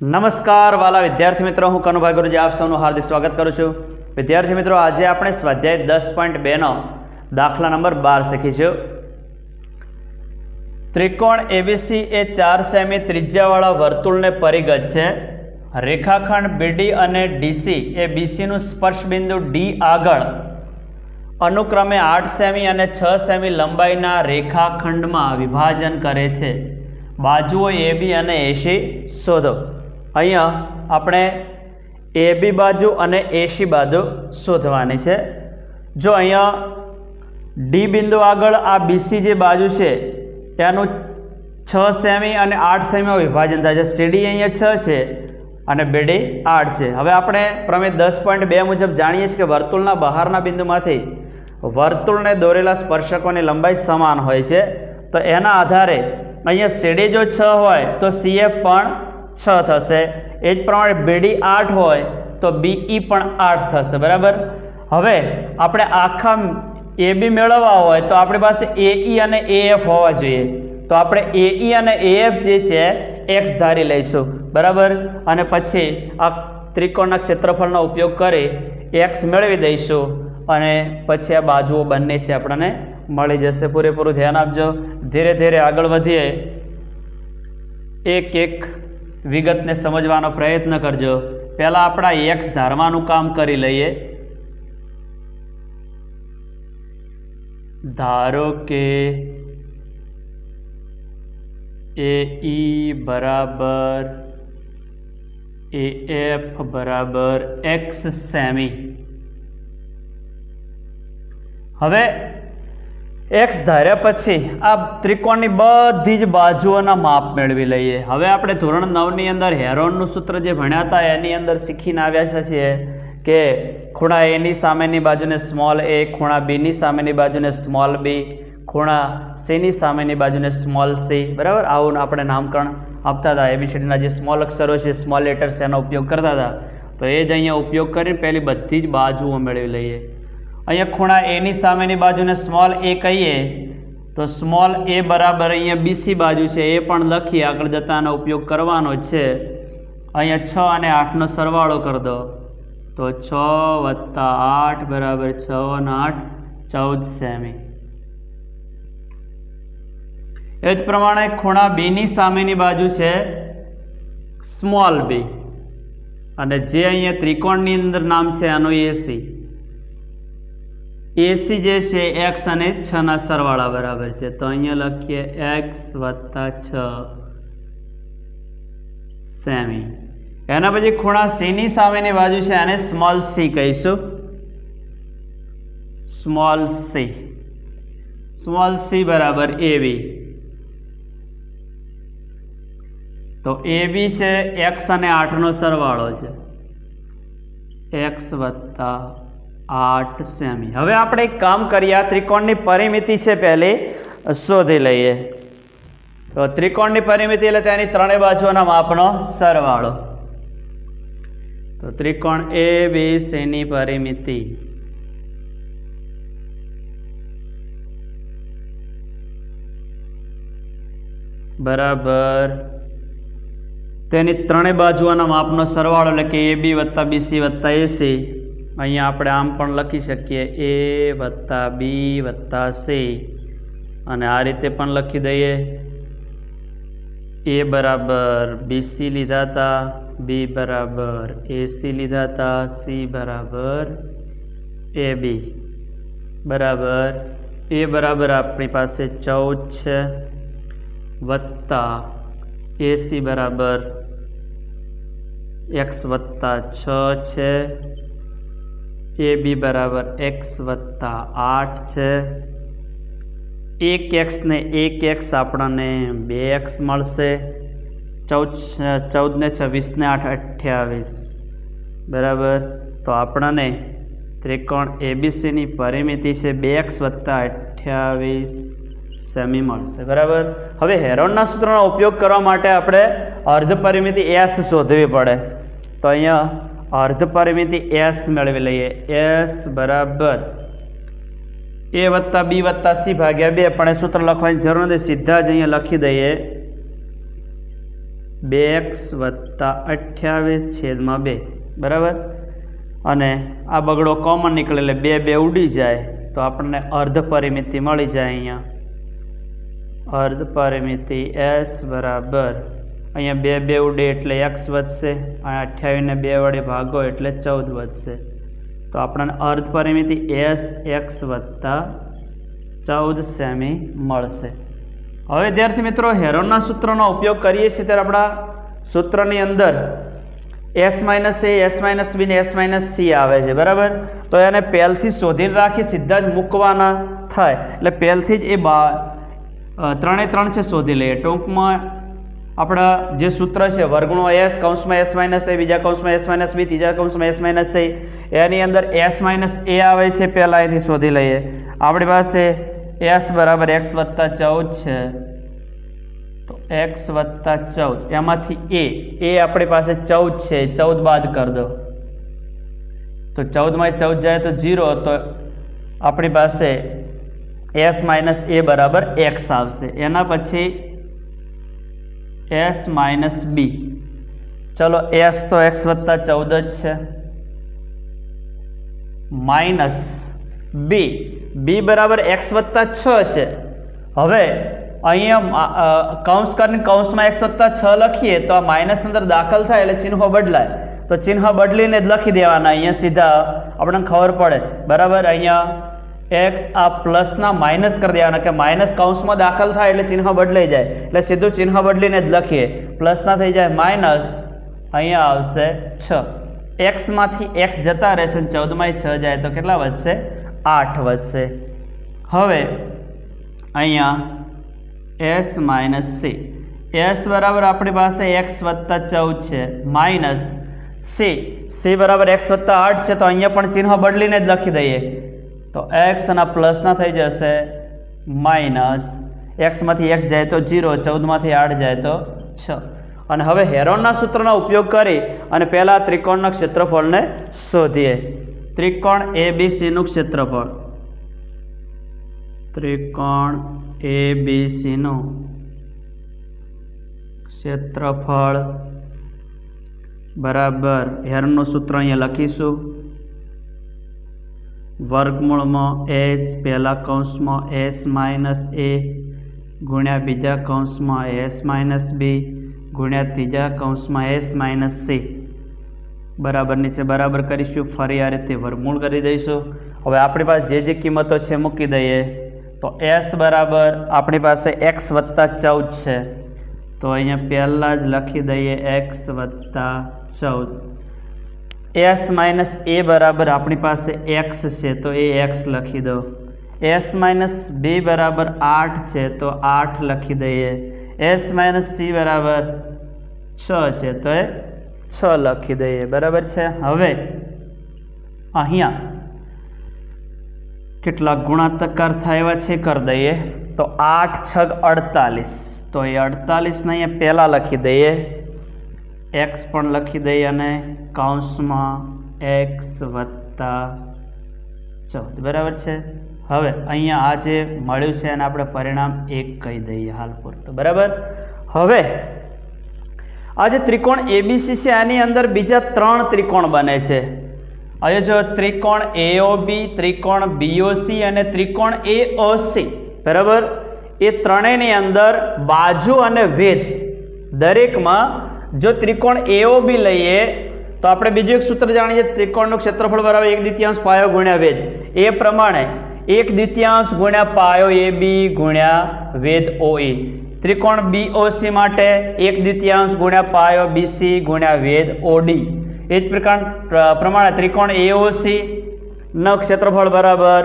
નમસ્કાર વાલા વિદ્યાર્થી મિત્રો, હું કનુભાઈ ગુરુજી આપ સૌનું હાર્દિક સ્વાગત કરું છું। વિદ્યાર્થી મિત્રો, આજે આપણે સ્વાધ્યાય 10.2 દાખલા નંબર 12 શીખીશું। ત્રિકોણ એબીસી એ 4 સેમી ત્રિજ્યાવાળા વર્તુળને પરિગત છે। રેખાખંડ બીડી અને ડીસી એ બીસીનું સ્પર્શબિંદુ ડી આગળ અનુક્રમે 8 સેમી અને 6 સેમી લંબાઈના રેખાખંડમાં વિભાજન કરે છે। બાજુઓ એબી અને એસી શોધો। અહીંયા આપણે એબી બાજુ અને એસી બાજુ શોધવાની છે। જો અહીંયા ડી બિંદુ આગળ આ બીસી જે બાજુ છે એનું 6 સેમી અને 8 સેમીમાં વિભાજન થાય છે। સીડી અહીંયા 6 છે અને બીડી 8 છે। હવે આપણે પ્રમેય 10.2 મુજબ જાણીએ છીએ કે વર્તુળના બહારના બિંદુમાંથી વર્તુળને દોરેલા સ્પર્શકોની લંબાઈ સમાન હોય છે। તો એના આધારે અહીંયા સીડી જો 6 હોય તો સીએફ પણ 6 થશે। એ જ પ્રમાણે બીડી 8 હોય તો બીઈ પણ 8 થશે, બરાબર। હવે આપણે આખા એબી મેળવવા હોય તો આપણી પાસે એઈ અને એએફ હોવા જોઈએ। તો આપણે એઈ અને એએફ જે છે એક્સ ધારી લઈશું, બરાબર। અને પછી આ ત્રિકોણના ક્ષેત્રફળનો ઉપયોગ કરી એક્સ મેળવી દઈશું અને પછી આ બાજુઓ બંને છે આપણને મળી જશે। પૂરેપૂરું ધ્યાન આપજો, ધીરે ધીરે આગળ વધીએ, એક એક વિગતને સમજવાનો પ્રયત્ન કરજો। પહેલાં આપણા એક્સ ધારવાનું કામ કરી લઈએ। ધારો કે એઈ બરાબર એએફ બરાબર એક્સ સેમી। હવે એક્સ ધાર્યા પછી આ ત્રિકોણની બધી જ બાજુઓના માપ મેળવી લઈએ। હવે આપણે ધોરણ 9ની અંદર હેરોનનું સૂત્ર જે ભણ્યા હતા એની અંદર શીખીને આવ્યા છીએ કે ખૂણા એની સામેની બાજુને સ્મોલ એ, ખૂણા બીની સામેની બાજુને સ્મોલ બી, ખૂણા સીની સામેની બાજુને સ્મોલ સી, બરાબર। આવું આપણે નામકરણ આપતા હતા। એબીસીડીના જે સ્મોલ અક્ષરો છે, સ્મોલ લેટર્સ, એનો ઉપયોગ કરતા હતા। તો એ જ અહીંયા ઉપયોગ કરીને પહેલી બધી જ બાજુઓ મેળવી લઈએ। અહીંયા ખૂણા એની સામેની બાજુને સ્મોલ એ કહીએ તો સ્મોલ એ બરાબર અહીંયા બીસી બાજુ છે એ પણ લખીએ, આગળ જતાં આનો ઉપયોગ કરવાનો છે। અહીંયા 6 અને 8નો સરવાળો કરી દો તો 6 + 8 બરાબર 6 અને 8 14 સેમી। એ જ પ્રમાણે ખૂણા બીની સામેની બાજુ છે સ્મોલ બી અને જે અહીંયા ત્રિકોણની અંદર નામ છે આનું એસી। એસી જે છે એક્સ અને 6ના સરવાળા બરાબર છે, તો અહીંયા લખીએ એક્સ + 6 સેમી। એના પછી ખૂણા સીની સામેની બાજુ છે આને સ્મોલ સી કહીશું, સ્મોલ સી। સ્મોલ સી બરાબર એબી, તો એબી છે એક્સ અને 8નો સરવાળો છે, એક્સ + 8 સેમી। હવે આપણે એક કામ કરીએ, આ ત્રિકોણની પરિમિતિ છે પહેલી શોધી લઈએ। તો ત્રિકોણની પરિમિતિ એટલે તેની ત્રણેય બાજુઓના માપનો સરવાળો। તો ત્રિકોણ એ બી સીની પરિમિતિ બરાબર તેની ત્રણેય બાજુઓના માપનો સરવાળો એટલે કે એબી + બીસી + એસી। અહીંયા આપણે આમ પણ લખી શકીએ એ + બી + સી અને આ રીતે પણ લખી દઈએ। એ બરાબર બીસી લીધા હતા, બી બરાબર એસી લીધા હતા, સી બરાબર એબી બરાબર। એ બરાબર આપણી પાસે 14 છે વત્તા એસી બરાબર એક્સ + 6 છે, એ બી બરાબર એક્સ + 8 છે। એક એક્સ ને એક એક્સ આપણને 2x મળશે। 14 ને 26 ને 8 28 બરાબર। તો આપણને ત્રિકોણ એબીસીની પરિમિતિ છે 2x + 28 સેમી મળશે, બરાબર। હવે હેરોનના સૂત્રનો ઉપયોગ કરવા માટે આપણે અર્ધ પરિમિતિ એસ શોધવી પડે। તો અહીંયા અર્ધ પરિમિતિ એસ મેળવી લઈએ। એસ બરાબર એ + બી + સી / 2, પણ એ સૂત્ર લખવાની જરૂર નથી, સીધા જ અહીંયા લખી દઈએ। 2x વત્તા 28/2 બરાબર. અને આ બગડો કોમન નીકળે એટલે 2 ઉડી જાય તો આપણને અર્ધ પરિમિતિ મળી જાય. અહીંયા અર્ધ પરિમિતિ s બરાબર અહીંયા 2 ઉડે એટલે x વધશે, અને 28ને 2 વડે ભાગો એટલે 14 વધશે. તો આપણને અર્ધ પરિમિતિ s x વત્તા 14 સેમી મળશે. હવે વિદ્યાર્થી મિત્રો હેરોનના સૂત્રનો ઉપયોગ કરીએ છીએ ત્યારે આપણા સૂત્રની અંદર s minus a, s minus b ને s માઇનસ c આવે છે બરાબર. તો એને પહેલથી શોધીને રાખી સીધા જ મૂકવાના થાય એટલે પહેલથી જ એ ત્રણે ત્રણ છે શોધી લઈએ. ટૂંકમાં આપણા જે સૂત્ર છે વર્ગણો s કૌંસમાં s માઇનસ a, બીજા કૌંસમાં s માઇનસ b, ત્રીજા કૌંસમાં s માઇનસ c, એની અંદર s માઇનસ a આવે છે. પહેલાં અહીંથી શોધી લઈએ. આપણી પાસે s બરાબર x વત્તા 14 છે, તો x વત્તા 14 એમાંથી a આપણી પાસે 14 છે, 14 બાદ કરી દો તો 14 માં 14 જાય તો 0, તો આપણી પાસે s માઇનસ a બરાબર x આવશે. એના પછી s માઇનસ b, ચલો s તો x વત્તા 14 જ છે, માઇનસ b બરાબર x વત્તા 6 છે. હવે અહીંયા કૌંસ કરીને કૌંસમાં x વત્તા 6 લખીએ તો આ માઇનસ અંદર દાખલ થાય એટલે ચિહ્નો બદલાય, તો ચિહ્ન બદલીને જ લખી દેવાના. અહીંયા સીધા આપણને ખબર પડે બરાબર. અહીંયા x આ પ્લસના માઇનસ કરી દેવાના કે માઇનસ કૌંસમાં દાખલ થાય એટલે ચિહ્ન બદલાઈ જાય, એટલે સીધું ચિહ્ન બદલીને જ લખીએ. પ્લસના થઈ જાય માઇનસ, અહીંયા આવશે 6. એક્સમાંથી એક્સ જતા રહેશે, 14માંથી 6 જાય તો કેટલા વધશે? 8 વધશે. હવે અહીંયા s માઇનસ c, s બરાબર આપણી પાસે x વત્તા 14 છે, માઇનસ c બરાબર x વત્તા 8 છે, તો અહીંયા પણ ચિહ્ન બદલીને જ લખી દઈએ. તો x અને પ્લસના થઈ જશે માઇનસ, એક્સમાંથી x જાય તો 0, 14માંથી 8 જાય તો 6. અને હવે હેરોનના સૂત્રનો ઉપયોગ કરી અને પહેલાં ત્રિકોણના ક્ષેત્રફળને શોધીએ. ત્રિકોણ ABCનું ક્ષેત્રફળ, ત્રિકોણ ABCનું ક્ષેત્રફળ બરાબર હેરોનનું સૂત્ર અહીંયા લખીશું. વર્ગમૂળમાં s પહેલા કૌંસમાં s માઇનસ a ગુણ્યા બીજા કૌંસમાં s માઇનસ b ગુણ્યા ત્રીજા કૌંસમાં s માઇનસ c બરાબર નીચે બરાબર કરીશું. ફરી આ રીતે વર્ગમૂળ કરી દઈશું. હવે આપણી પાસે જે કિંમતો છે મૂકી દઈએ. તો s બરાબર આપણી પાસે x વત્તા 14 છે, તો અહીંયા પહેલાં જ લખી દઈએ x વત્તા 14. s માઇનસ a બરાબર આપણી પાસે x છે, તો એ x લખી દો. s માઇનસ b બરાબર 8 છે, તો 8 લખી દઈએ. s માઇનસ c બરાબર 6 છે, તો એ 6 લખી દઈએ. બરાબર છે. હવે અહીંયા કેટલા ગુણાકાર થાય એવા છે કરી દઈએ. તો 8 6 48, તો એ 48ને અહીંયા પહેલાં લખી દઈએ, x પણ લખી દઈએ અને કૌંસમાં x વત્તા 14 બરાબર છે. હવે અહીંયા આ જે મળ્યું છે એને આપણે પરિણામ 1 કહી દઈએ હાલ પૂરતું. બરાબર. હવે આ જે ત્રિકોણ ABC છે આની અંદર બીજા 3 ત્રિકોણ બને છે. હવે જો ત્રિકોણ AOB, ત્રિકોણ BOC અને ત્રિકોણ AOC બરાબર, એ ત્રણેયની અંદર બાજુ અને વેધ દરેકમાં જો ત્રિકોણ AOB લઈએ તો આપણે બીજું એક સૂત્ર જાણીએ, ત્રિકોણનું ક્ષેત્રફળ બરાબર 1/2 પાયો ગુણ્યા વેધ. એ પ્રમાણે 1/2 ગુણ્યા પાયો AB ગુણ્યા વેધ OE. ત્રિકોણ BOC માટે 1/2 ગુણ્યા પાયો BC ગુણ્યા વેધ OD. એ જ પ્રમાણે ત્રિકોણ AOC નો ક્ષેત્રફળ બરાબર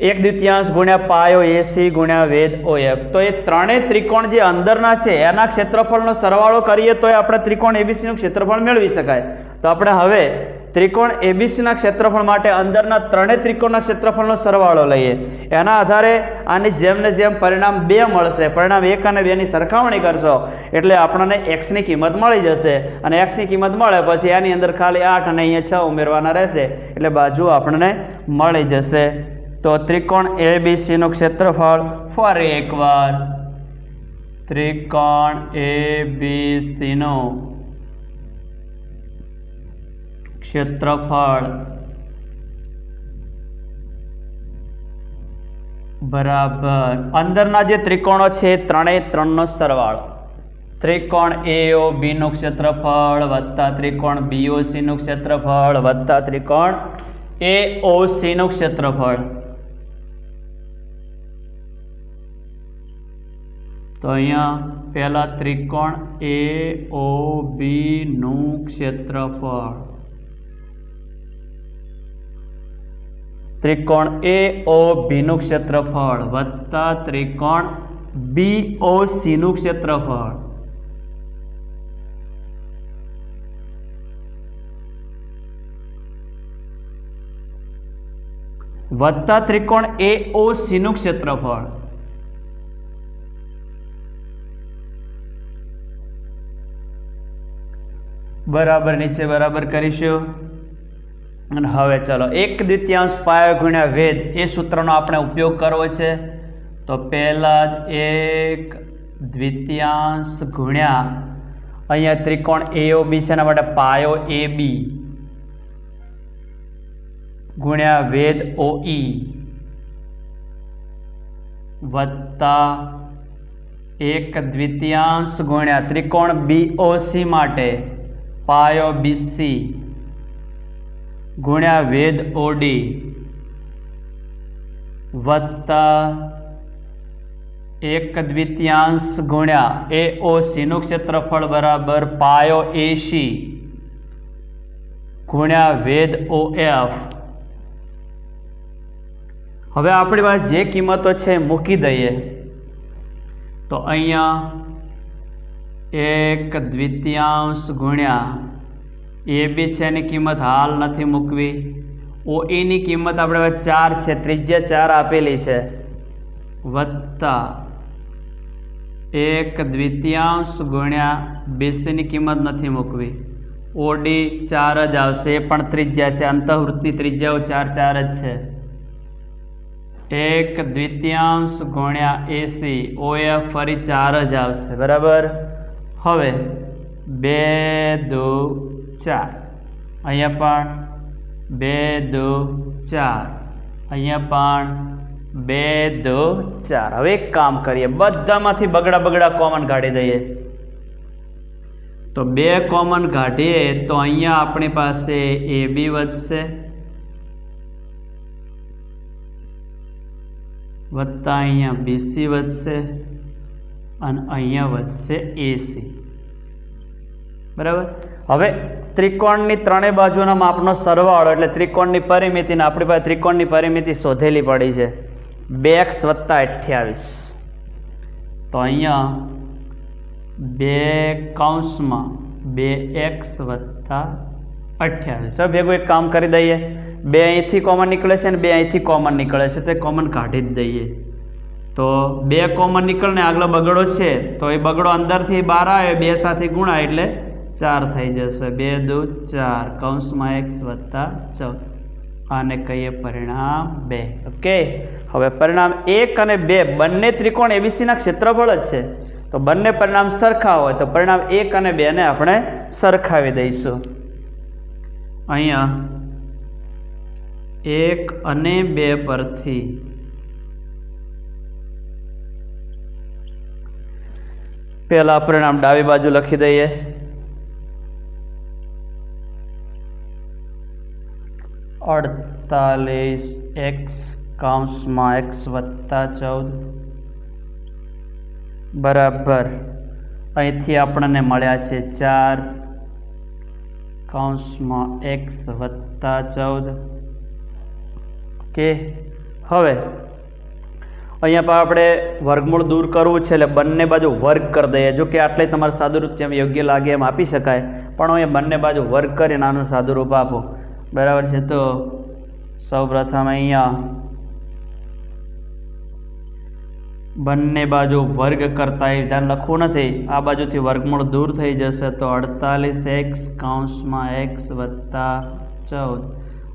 1/2 ગુણ્યા પાયો AC ગુણ્યા વેધ OF. તો એ ત્રણેય ત્રિકોણ જે અંદરના છે એના ક્ષેત્રફળનો સરવાળો કરીએ તો આપણે ત્રિકોણ ABCનું ક્ષેત્રફળ મેળવી શકાય. તો આપણે હવે ત્રિકોણ ABCના ક્ષેત્રફળ માટે અંદરના ત્રણેય ત્રિકોણના ક્ષેત્રફળનો સરવાળો લઈએ. એના આધારે આની જેમને જેમ પરિણામ 2 મળશે, પરિણામ 1 અને 2ની સરખામણી કરશો એટલે આપણને xની કિંમત મળી જશે. અને xની કિંમત મળે પછી એની અંદર ખાલી 8 અને અહીંયા 6 ઉમેરવાના રહેશે એટલે બાજુ આપણને મળી જશે. તો ત્રિકોણ ABCનું ક્ષેત્રફળ ફરી એકવાર ત્રિકોણ ABCનું ક્ષેત્રફળ બરાબર અંદરના જે ત્રિકોણો છે ત્રણેય ત્રણનો સરવાળો. ત્રિકોણ AOB નું ક્ષેત્રફળ વત્તા ત્રિકોણ BOC નું ક્ષેત્રફળ વત્તા ત્રિકોણ AOC નું ક્ષેત્રફળ. તો અહીંયા પહેલા ત્રિકોણ AOB નું ક્ષેત્રફળ, ત્રિકોણ AOB નું ક્ષેત્રફળ વત્તા ત્રિકોણ BOC નું ક્ષેત્રફળ વત્તા ત્રિકોણ AOC નું ક્ષેત્રફળ. બરાબર નીચે બરાબર કરીશું. અને હવે ચલો 1/2 પાયો ગુણ્યા વેધ એ સૂત્રનો આપણે ઉપયોગ કરવો છે. તો પહેલા જ 1/2 ગુણ્યા અહીંયા ત્રિકોણ AOB છે એના માટે પાયો AB ગુણ્યા વેધ OE વત્તા 1/2 ગુણ્યા ત્રિકોણ BOC માટે પાયો BC ગુણ્યા વેધ OD વત્તા 1/2 ગુણ્યા AOC નું ક્ષેત્રફળ બરાબર પાયો AC ગુણ્યા વેધ OF. હવે આપણી પાસે જે કિંમતો છે મૂકી દઈએ. તો અહીંયા 1/2 ગુણ્યા AB છે એની કિંમત હાલ નથી મૂકવી. OE ની કિંમત આપણે 4 છે, ત્રિજ્યા 4 આપેલી છે વત્તા 1/2 ગુણ્યા BC ની કિંમત નથી મૂકવી. OD 4 જ આવશે, એ પણ ત્રિજ્યા છે, અંતઃવૃત્તની ત્રિજ્યાઓ 4 4 જ છે. 1/2 ગુણ્યા AC OF ફરી 4 જ આવશે બરાબર. હવે 2 2 4 અહીંયા પણ 2 2 4 અહીંયા પણ 2 2 4. હવે એક કામ કરીએ, બધામાંથી બગડા કોમન કાઢી દઈએ. તો 2 કોમન કાઢીએ તો અહીંયા આપણી પાસે AB વધશે વત્તા અહીંયા BC વધશે અને અહીંયા વધશે AC બરાબર. હવે ત્રિકોણની ત્રણેય બાજુના માપનો સરવાળો એટલે ત્રિકોણની પરિમિતિને આપણી પાસે ત્રિકોણની પરિમિતિ શોધેલી પડી છે 2x વત્તા 28. તો અહીંયા 2x વત્તા 28. હવે ભેગું એક કામ કરી દઈએ, 2 અહીંથી કોમન નીકળે છે ને 2 અહીંથી કોમન નીકળે છે, તે કોમન કાઢી જ દઈએ. તો 2 કોમન નીકળને આગલો બગડો છે તો એ બગડો અંદરથી બહાર આવે, 2 સાથે ગુણાય એટલે 4 થઈ જશે. 2 2 4 x વત્તા 14. આને કહીએ પરિણામ 2. ઓકે. હવે પરિણામ 1 અને 2 બંને ત્રિકોણ ABCના ક્ષેત્રફળ જ છે. તો બંને પરિણામ સરખા હોય તો પરિણામ 1 અને 2 ને આપણે સરખાવી દઈશું. અહીંયા 1 અને 2 પરથી પહેલા પરિણામ ડાબી બાજુ લખી દઈએ. 48x વત્તા 14 બરાબર અહીંથી આપણને મળ્યા છે 4x વત્તા 14. ઓકે. હવે અહીંયા પર આપણે વર્ગમૂળ દૂર કરવું છે એટલે બંને બાજુ વર્ગ કરી દઈએ. જો કે આટલે તમારે સાદુરૂપ જેમ યોગ્ય લાગે એમ આપી શકાય, પણ અહીંયા બંને બાજુ વર્ગ કરીને આનું સાદુરૂપ આપો બરાબર છે. તો સૌપ્રથમ અહીંયા બંને બાજુ વર્ગ કરતા એ ધ્યાન લખવું નથી, આ બાજુથી વર્ગમૂળ દૂર થઈ જશે. તો 48x વત્તા 14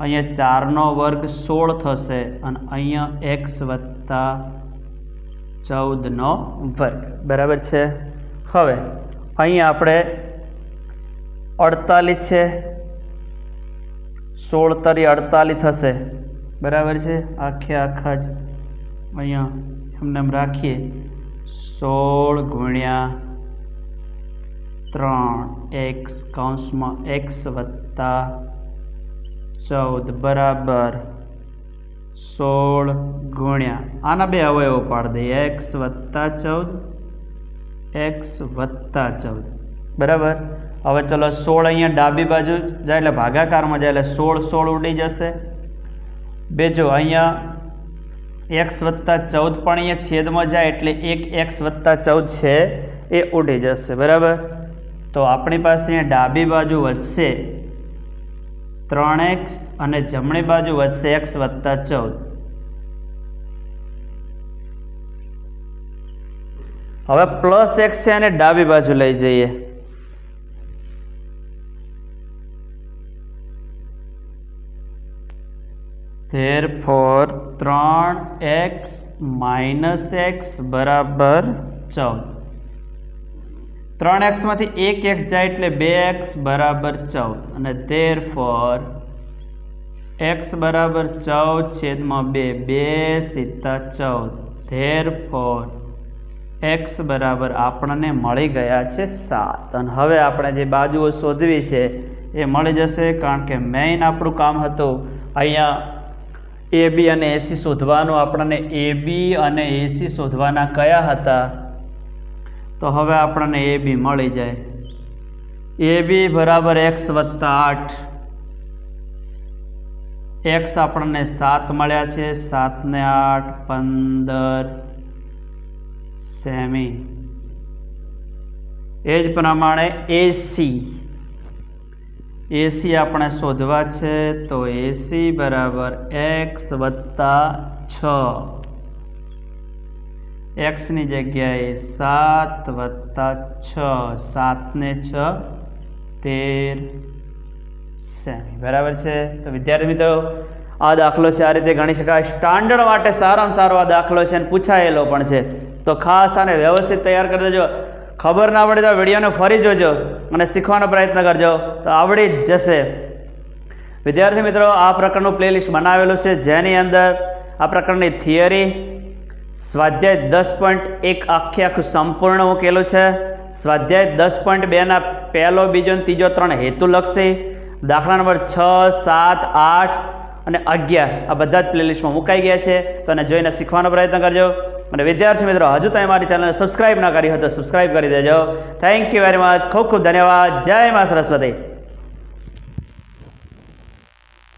અહીંયા 4 નો વર્ગ 16 થશે અને અહીંયા x વત્તા 14નો વર્ગ બરાબર છે। હવે અહીંયા આપણે 48 છે, 16 તરી 48 થશે બરાબર છે। આખા જ અહીંયા એમને એમ રાખીએ 16 ગુણ્યા 3x કૌંસમાં x વત્તા 14 બરાબર 16 ગુણ્યા આના બે અવયવો પાડી દઈએ x વત્તા 14 x વત્તા 14 બરાબર। હવે ચલો 16 અહીંયા ડાબી બાજુ જાય એટલે ભાગાકારમાં જાય એટલે 16 ઉડી જશે। બીજું અહીંયા x વત્તા 14 પણ અહીંયા છેદમાં જાય એટલે એક x વત્તા 14 છે એ ઉડી જશે બરાબર। તો આપણી પાસે અહીંયા ડાબી બાજુ વધશે 3x અને જમણી બાજુ વધશે x વત્તા 14। હવે પ્લસ x છે અને ડાબી બાજુ લઈ જઈએ therefore 3x minus x બરાબર 14। 3x માંથી એક જાય એટલે 2x બરાબર 14 અને therefore x બરાબર 14 છેદમાં 2 2 સિત્તા 14 therefore x બરાબર આપણને મળી ગયા છે 7। અને હવે આપણે જે બાજુઓ શોધવી છે એ મળી જશે કારણ કે મેઇન આપણું કામ હતું અહીંયા AB અને AC શોધવાનું। આપણને AB અને AC શોધવાના કયા હતા તો હવે આપણને AB મળી જાય। AB બરાબર x વત્તા 8 x આપણને 7 મળ્યા છે 7 ને 8 15 સેમી। એ જ પ્રમાણે AC આપણે શોધવા છે તો AC બરાબર x વત્તા 6 x ની જગ્યાએ 7 વત્તા 6 7 ને 6 13 સેમી બરાબર છે। તો વિદ્યાર્થી મિત્રો આ દાખલો છે આ રીતે ગણી શકાય। સ્ટાન્ડર્ડ માટે સારામાં સારો આ દાખલો છે અને પૂછાયેલો પણ છે તો ખાસ આને વ્યવસ્થિત તૈયાર કરી દેજો। ખબર ના પડે તો વિડીયોને ફરી જોજો અને શીખવાનો પ્રયત્ન કરજો તો આવડી જ જશે। વિદ્યાર્થી મિત્રો આ પ્રકારનું પ્લેલિસ્ટ બનાવેલું છે જેની અંદર આ પ્રકારની થિયરી સ્વાધ્યાય 10.1 આખું સંપૂર્ણ મૂકેલું છે। સ્વાધ્યાય 10.2ના પહેલો બીજો અને ત્રીજો 3 હેતુલક્ષી દાખલા નંબર 6 7 8 અને 11 આ બધા જ પ્લેલિસ્ટમાં મુકાઈ ગયા છે તો એને જોઈને શીખવાનો પ્રયત્ન કરજો। અને વિદ્યાર્થી મિત્રો હજુ તમે મારી ચેનલને સબસ્ક્રાઇબ ના કરી હોય તો સબસ્ક્રાઇબ કરી દેજો। Thank you very much. ખૂબ ખૂબ ધન્યવાદ। જય મા સરસ્વતી।